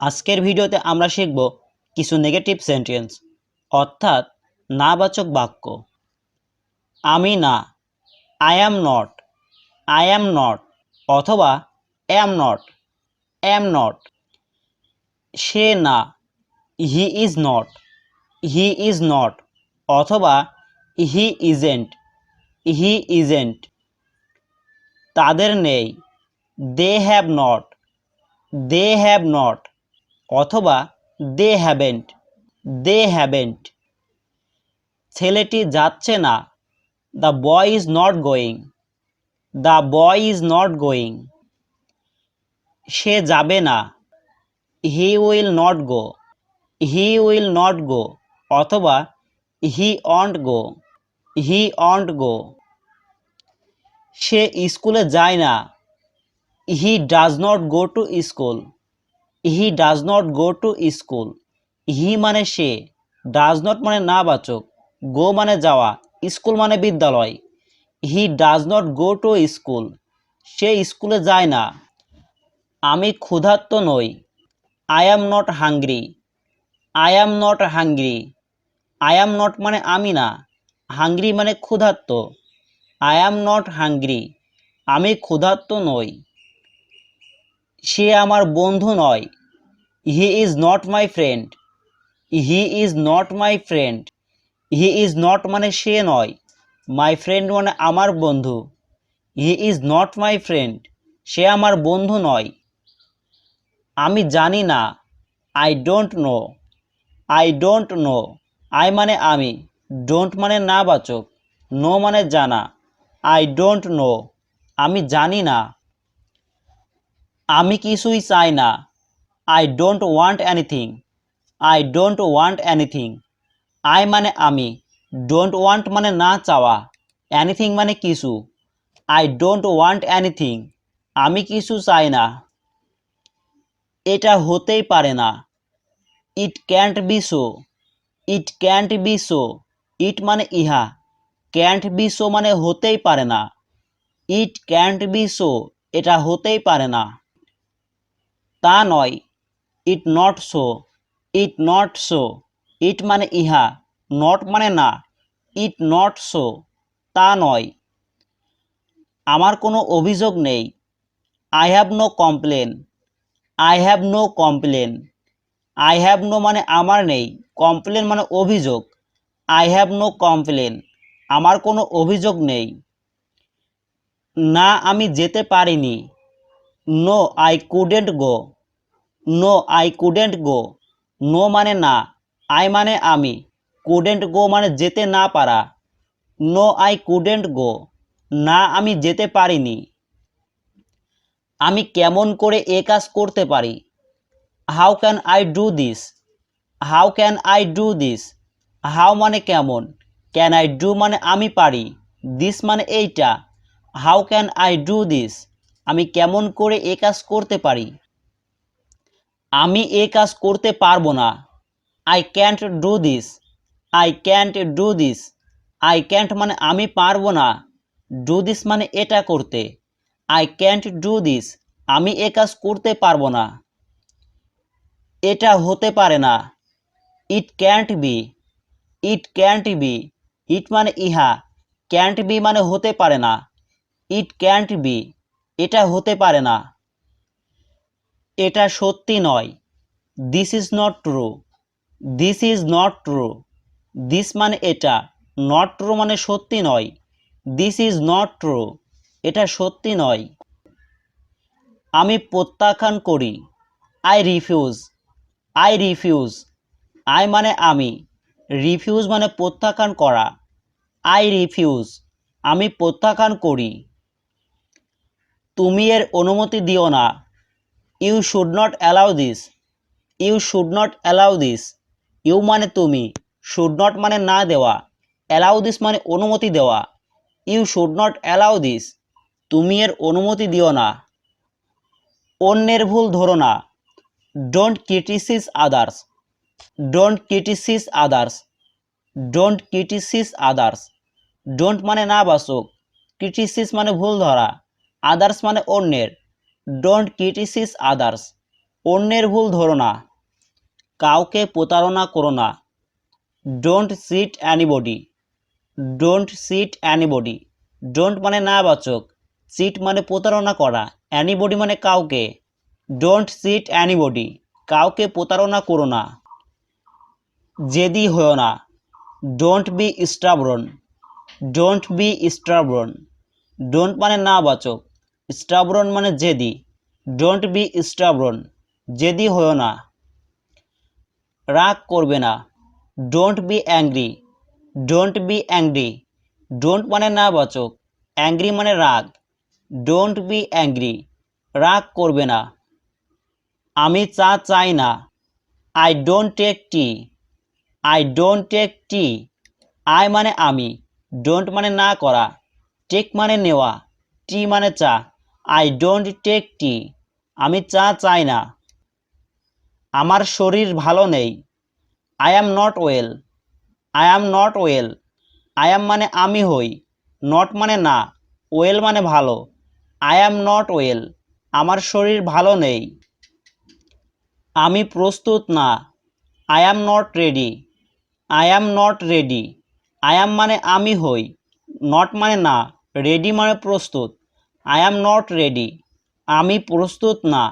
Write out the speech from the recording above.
আজকের ভিডিওতে আমরা শিখব কিছু নেগেটিভ সেন্টেন্স অর্থাৎ নাবাচক বাক্য। আমি না, I am not, I am not অথবা অ্যাম নট, অ্যাম নট। সে না, he is not, he is not অথবা হি ইজেন্ট, হি ইজেন্ট। তাদের নেই, they have not, they have not অথবা দে হ্যাভেন্ট, দে হ্যাভেন্ট। ছেলেটি যাচ্ছে না, the boy is not going, the boy is not going. সে যাবে না, he will not go, he will not go অথবা he won't go, he won't go. সে স্কুলে যায় না, he does not go to school, he does not go to school. He মানে সে, does not মানে নাবাচক, গো মানে যাওয়া, স্কুল মানে বিদ্যালয়। He does not go to school, সে স্কুলে যায় না। আমি ক্ষুধার্ত নই, I am not hungry, I am not hungry. I am not মানে আমি না, হাংরি মানে ক্ষুধার্ত। আই অ্যাম নট হাংরি, আমি ক্ষুধার্ত নই। সে আমার বন্ধু নয়, he is not my friend, he is not my friend. He is not মানে সে নয়, মাই ফ্রেন্ড মানে আমার বন্ধু। He is not my friend, সে আমার বন্ধু নয়। আমি জানি না, I don't know, I don't know. I মানে আমি, ডোন্ট মানে নাবাচক, নো মানে জানা। আই ডোন্ট নো, আমি জানি না। আমি কিছুই চাই না, I don't want anything, I don't want anything. I মানে আমি, ডোন্ট ওয়ান্ট মানে না চাওয়া, এনিথিং মানে কিছু। আই ডোন্ট ওয়ান্ট এনিথিং, আমি কিছু চাই না। এটা হতেই পারে না, it can't be so, it can't be so. It মানে ইহা, ক্যান্ট বি সো মানে হতেই পারে না। ইট ক্যান্ট বি সো, এটা হতেই পারে না। তা নয়, it not so, it not so. It মানে ইহা, নট মানে না, ইট নট সো, তা নয়। আমার কোনো অভিযোগ নেই, I have no complain, I have no complain. I have no মানে আমার নেই, কমপ্লেন মানে অভিযোগ। আই হ্যাভ নো কমপ্লেন, আমার কোনো অভিযোগ নেই। না আমি যেতে পারিনি, no I couldn't go, no I couldn't go. No মানে না, আই মানে আমি, কুডেন্ট গো মানে যেতে না পারা। নো আই কুডেন্ট গো, না আমি যেতে পারিনি। আমি কেমন করে এ কাজ করতে পারি, how can I do this, how can I do this. How মানে কেমন, ক্যান আই ডু মানে আমি পারি, দিস মানে এইটা। How can I do this, আমি কেমন করে এ কাজ করতে পারি। আমি এ কাজ করতে পারবো না, I can't do this, I can't do this. I can't মানে আমি পারবো না, ডু দিস মানে এটা করতে। আই ক্যান্ট ডু দিস, আমি এ কাজ করতে পারবো না। এটা হতে পারে না, it can't be, it can't be. It মানে ইহা, ক্যান্ট বি মানে হতে পারে না। ইট ক্যান্ট বি, এটা হতে পারে না। এটা সত্যি নয়, this is not true, this is not true. This মানে এটা, নট ট্রু মানে সত্যি নয়। দিস ইজ নট ট্রু, এটা সত্যি নয়। আমি প্রত্যাখ্যান করি, I refuse, I refuse. I মানে আমি, রিফিউজ মানে প্রত্যাখ্যান করা। আই রিফিউজ, আমি প্রত্যাখ্যান করি। তুমি এর অনুমতি দিও না, you should not allow this, you should not allow this. You মানে তুমি, শুড নট মানে না দেওয়া, অ্যালাউ দিস মানে অনুমতি দেওয়া। You should not allow this, তুমি এর অনুমতি দিও না। অন্যের ভুল ধরো না, don't criticise others, don't criticise others, don't criticise others. Don't মানে না বাসক, ক্রিটিসাইজ মানে ভুল ধরা, আদার্স মানে অন্যের। ডোন্ট ক্রিটিসাইজ আদার্স, অন্যের ভুল ধরো না, কাউকে প্রতারণা করো না। Don't cheat anybody, don't cheat anybody. Don't মানে না বাচক, চিট মানে প্রতারণা করা, অ্যানিবডি মানে কাউকে। ডোন্ট চিট অ্যানিবডি, কাউকে প্রতারণা করো না। জেদি হও না, don't be stubborn, don't be stubborn. Don't মানে না বাচক, স্টাবরন মানে জেদি। ডোন্ট বি স্টাবরন, জেদি হও না। রাগ করবে না, don't B angry, don't be angry. Don't মানে না বাচক, অ্যাংরি মানে রাগ। ডোন্ট বি অ্যাংরি, রাগ করবে না। আমি চা চাই না, I don't take tea, I don't take tea. I মানে আমি, ডোন্ট মানে না করা, টেক মানে নেওয়া, টি মানে চা। আই ডোন্ট টেক টি, আমি চা চাই না। আমার শরীর ভালো নেই, I am not well, I am not well. I am মানে আমি হই, নট মানে না, ওয়েল মানে ভালো। আই অ্যাম নট ওয়েল, আমার শরীর ভালো নেই। আমি প্রস্তুত না, I am not ready, I am not ready. I am মানে আমি হই, নট মানে না, রেডি মানে প্রস্তুত। আই অ্যাম নট রেডি, আমি প্রস্তুত না।